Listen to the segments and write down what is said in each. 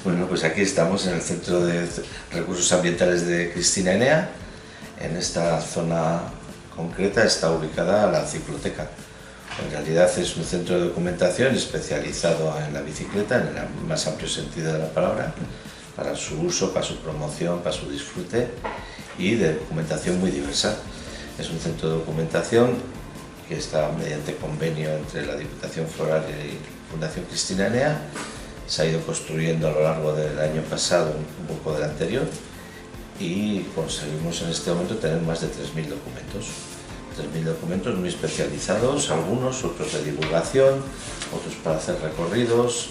Bueno, pues aquí estamos en el Centro de Recursos Ambientales de Cristina Enea. En esta zona concreta está ubicada la cicloteca. En realidad es un centro de documentación especializado en la bicicleta, en el más amplio sentido de la palabra, para su uso, para su promoción, para su disfrute y de documentación muy diversa. Es un centro de documentación que está mediante convenio entre la Diputación Foral y Fundación Cristina Enea. Se ha ido construyendo a lo largo del año pasado, un poco del anterior, y conseguimos en este momento tener más de 3.000 documentos. 3.000 documentos muy especializados, algunos, otros de divulgación, otros para hacer recorridos.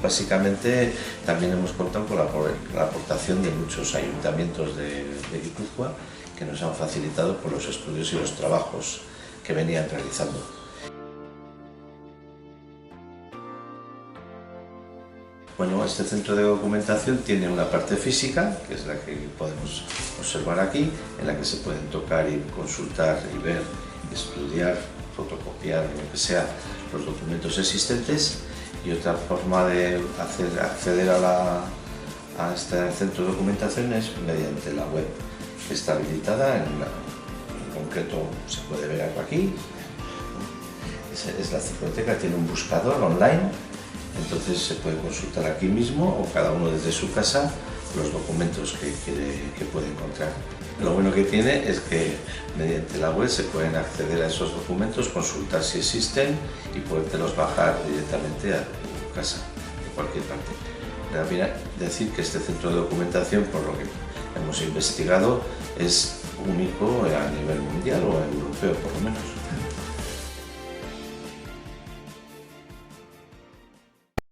Básicamente también hemos contado con la aportación de muchos ayuntamientos de Guipúzcoa que nos han facilitado por los estudios y los trabajos que venían realizando. Bueno, este centro de documentación tiene una parte física, que es la que podemos observar aquí, en la que se pueden tocar y consultar y ver, estudiar, fotocopiar, lo que sea, los documentos existentes. Y otra forma de acceder a este centro de documentación es mediante la web, que está habilitada, en concreto se puede ver algo aquí. Es la cicloteca, tiene un buscador online. Entonces se puede consultar aquí mismo o cada uno desde su casa los documentos que puede encontrar. Lo bueno que tiene es que mediante la web se pueden acceder a esos documentos, consultar si existen y podértelos bajar directamente a tu casa, de cualquier parte. Mira, decir que este centro de documentación, por lo que hemos investigado, es único a nivel mundial o europeo por lo menos.